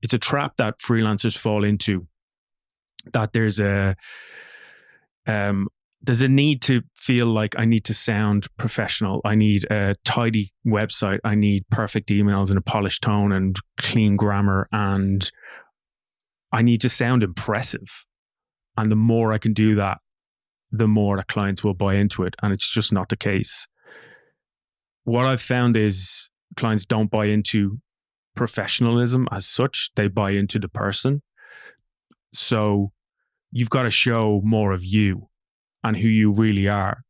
it's a trap that freelancers fall into, that there's a need to feel like I need to sound professional. I need a tidy website. I need perfect emails and a polished tone and clean grammar. And I need to sound impressive. And the more I can do that, the more that clients will buy into it. And it's just not the case. What I've found is clients don't buy into professionalism as such. They buy into the person. So you've got to show more of you and who you really are.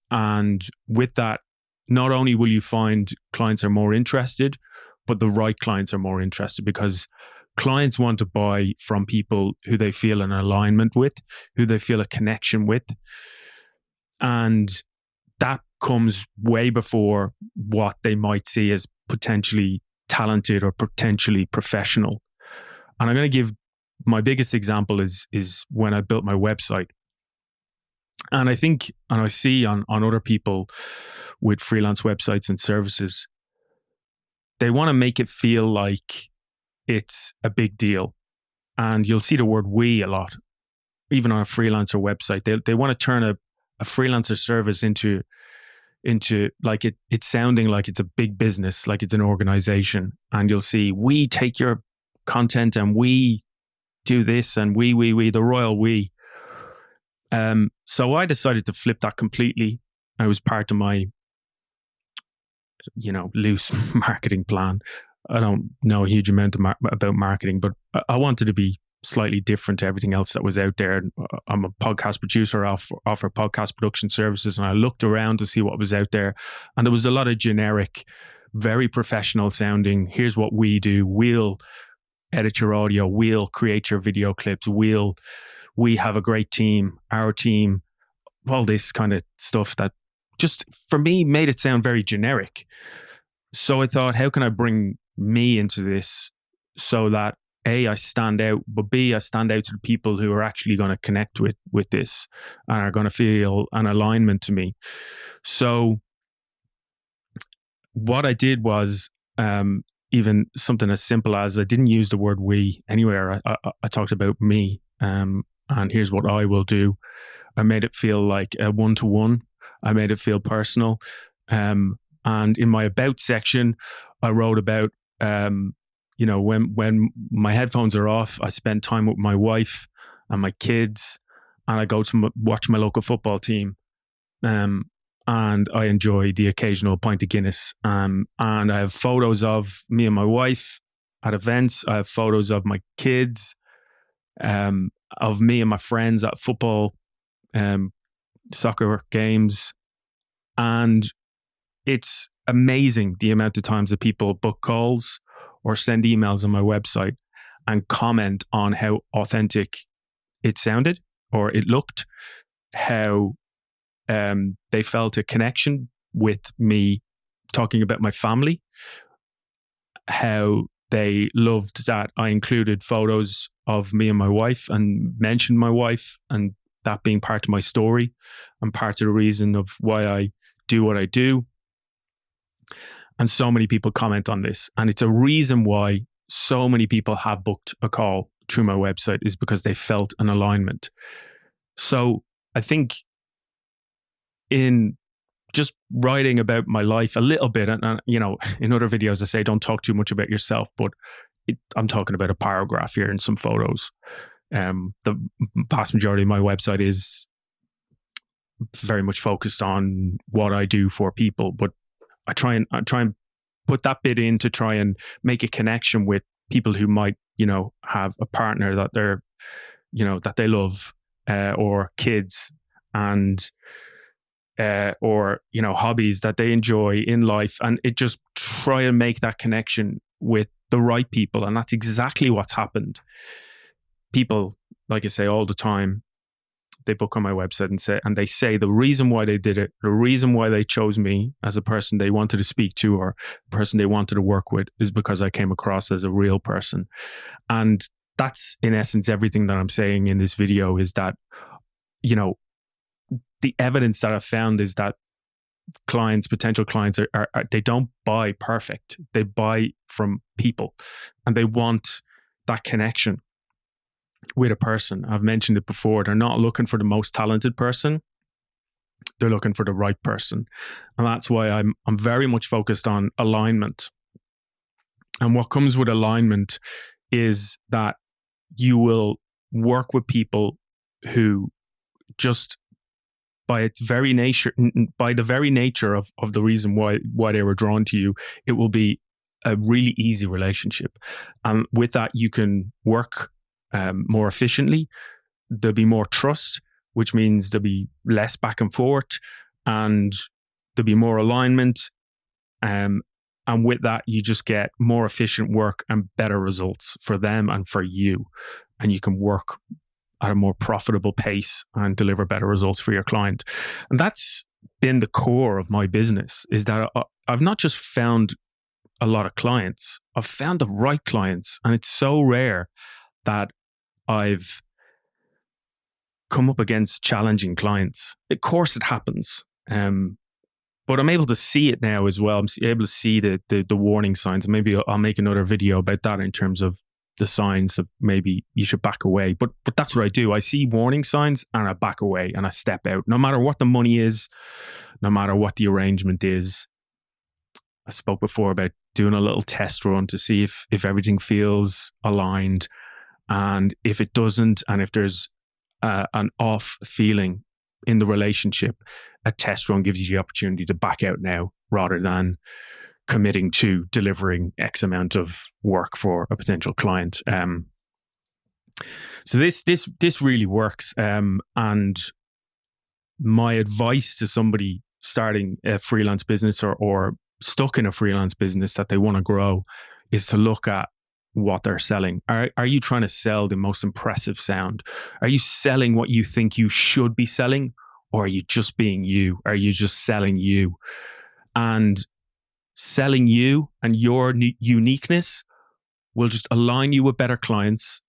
And with that, not only will you find clients are more interested, but the right clients are more interested, because clients want to buy from people who they feel an alignment with, who they feel a connection with. And that comes way before what they might see as potentially talented or potentially professional. And I'm going to give my biggest example is when I built my website. And I think, and I see on other people with freelance websites and services, they want to make it feel like it's a big deal. And you'll see the word "we" a lot, even on a freelancer website. They want to turn a freelancer service into like it's sounding like it's a big business, like it's an organization. And you'll see, we take your content and we do this, and we, the royal we. So I decided to flip that completely. I was part of my, loose marketing plan. I don't know a huge amount about marketing, but I wanted to be slightly different to everything else that was out there. I'm a podcast producer, offer podcast production services, and I looked around to see what was out there. And there was a lot of generic, very professional sounding, here's what we do. We'll edit your audio. We'll create your video clips. We have a great team, our team, all this kind of stuff that just, for me, made it sound very generic. So I thought, how can I bring me into this so that A, I stand out, but B, I stand out to the people who are actually going to connect with this and are going to feel an alignment to me. So what I did was even something as simple as, I didn't use the word "we" anywhere. I talked about me, and here's what I will do. I made it feel like a one-to-one. I made it feel personal. And in my about section, I wrote about, when my headphones are off, I spend time with my wife and my kids, and I go to watch my local football team. And I enjoy the occasional pint of Guinness. And I have photos of me and my wife at events. I have photos of my kids, of me and my friends at football, soccer games. And it's amazing the amount of times that people book calls or send emails on my website and comment on how authentic it sounded or it looked, how they felt a connection with me talking about my family, how they loved that I included photos of me and my wife and mentioned my wife, and that being part of my story and part of the reason of why I do what I do. And so many people comment on this. And it's a reason why so many people have booked a call through my website, is because they felt an alignment. So I think in just writing about my life a little bit, and in other videos I say don't talk too much about yourself, but I'm talking about a paragraph here and some photos. The vast majority of my website is very much focused on what I do for people, but I try and put that bit in to try and make a connection with people who might, have a partner that they're, that they love, or kids, and or hobbies that they enjoy in life, and it just try and make that connection with the right people. And that's exactly what's happened. People, like I say all the time, they book on my website and they say the reason why they did it, the reason why they chose me as a person they wanted to speak to or a person they wanted to work with, is because I came across as a real person. And that's in essence everything that I'm saying in this video, is that, the evidence that I've found is that potential clients are they don't buy perfect. They buy from people, and they want that connection with a person. I've mentioned it before. They're not looking for the most talented person. They're looking for the right person. And that's why I'm very much focused on alignment. And what comes with alignment is that you will work with people who just by its very nature, by the very nature of the reason why they were drawn to you, it will be a really easy relationship. And with that, you can work more efficiently. There'll be more trust, which means there'll be less back and forth, and there'll be more alignment. And with that, you just get more efficient work and better results for them and for you. And you can work at a more profitable pace and deliver better results for your client. And that's been the core of my business, is that I've not just found a lot of clients, I've found the right clients. And it's so rare that I've come up against challenging clients. Of course it happens. But I'm able to see it now as well. I'm able to see the warning signs. And maybe I'll make another video about that in terms of the signs of maybe you should back away. But that's what I do. I see warning signs and I back away and I step out. No matter what the money is, no matter what the arrangement is. I spoke before about doing a little test run to see if everything feels aligned. And if it doesn't, and if there's an off feeling in the relationship, a test run gives you the opportunity to back out now rather than committing to delivering X amount of work for a potential client. So this really works. And my advice to somebody starting a freelance business or stuck in a freelance business that they want to grow is to look at what they're selling. Are you trying to sell the most impressive sound? Are you selling what you think you should be selling? Or are you just being you? Are you just selling you? And selling you and your uniqueness will just align you with better clients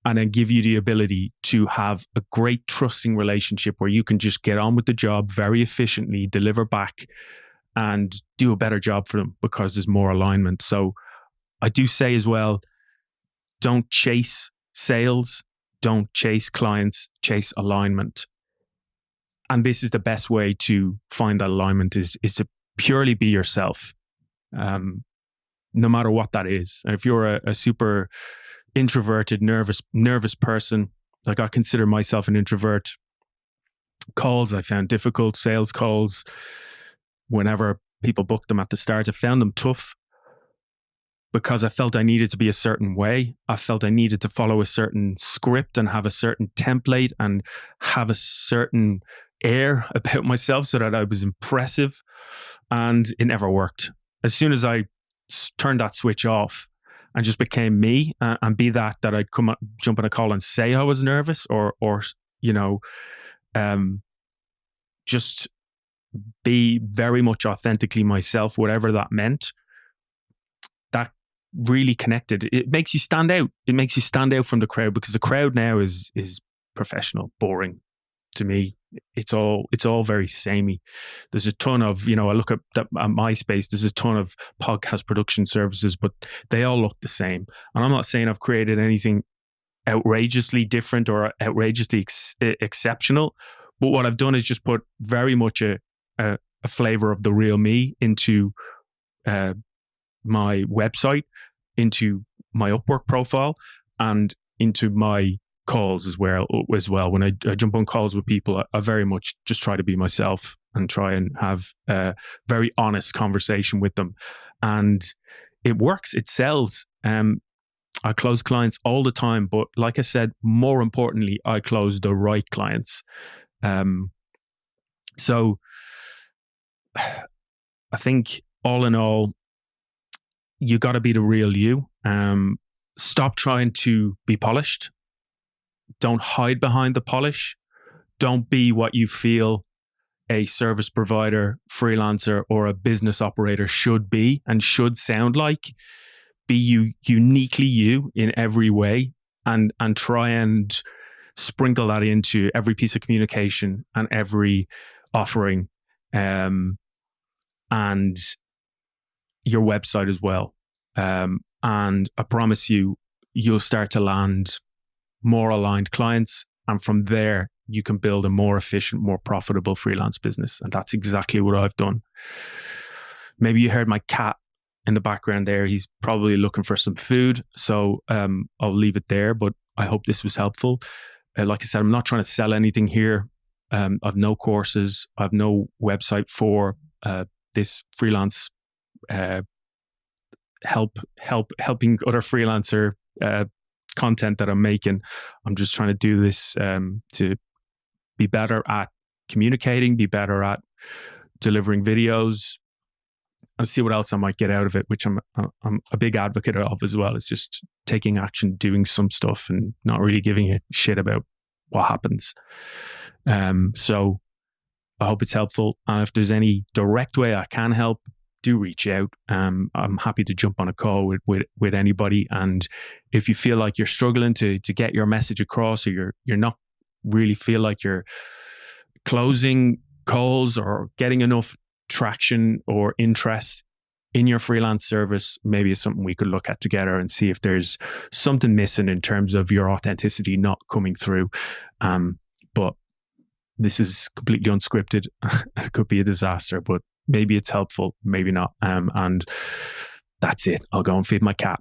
and then give you the ability to have a great trusting relationship where you can just get on with the job very efficiently, deliver back and do a better job for them because there's more alignment. So I do say as well, don't chase sales, don't chase clients, chase alignment. And this is the best way to find that alignment is to purely be yourself. No matter what that is. And if you're a super introverted, nervous person, like I consider myself an introvert, calls I found difficult, sales calls, whenever people booked them at the start, I found them tough because I felt I needed to be a certain way. I felt I needed to follow a certain script and have a certain template and have a certain air about myself so that I was impressive. And it never worked. As soon as I turned that switch off and just became me and be that I'd jump on a call and say I was nervous or just be very much authentically myself, whatever that meant, that really connected. It makes you stand out. It makes you stand out from the crowd because the crowd now is professional, boring to me. It's all very samey. There's a ton of, I look at MySpace, there's a ton of podcast production services, but they all look the same. And I'm not saying I've created anything outrageously different or outrageously exceptional, but what I've done is just put very much a flavor of the real me into my website, into my Upwork profile, and into my calls as well. When I jump on calls with people, I very much just try to be myself and try and have a very honest conversation with them. And it works, it sells. I close clients all the time, but like I said, more importantly, I close the right clients. So I think all in all, you got to be the real you. Stop trying to be polished. Don't hide behind the polish. Don't be what you feel a service provider, freelancer, or a business operator should be and should sound like. Be you, uniquely you in every way, and try and sprinkle that into every piece of communication and every offering, and your website as well. And I promise you, you'll start to land more aligned clients. And from there, you can build a more efficient, more profitable freelance business. And that's exactly what I've done. Maybe you heard my cat in the background there. He's probably looking for some food. So I'll leave it there, but I hope this was helpful. Like I said, I'm not trying to sell anything here. I've no courses. I've no website for this freelance helping other freelancer content that I'm making. I'm just trying to do this to be better at communicating, be better at delivering videos, and see what else I might get out of it, which I'm a big advocate of as well. It's just taking action, doing some stuff, and not really giving a shit about what happens. So I hope it's helpful. And if there's any direct way I can help, do reach out. I'm happy to jump on a call with anybody. And if you feel like you're struggling to get your message across, or you're not really feel like you're closing calls or getting enough traction or interest in your freelance service, maybe it's something we could look at together and see if there's something missing in terms of your authenticity not coming through. But this is completely unscripted. It could be a disaster, but maybe it's helpful, maybe not. And that's it. I'll go and feed my cat.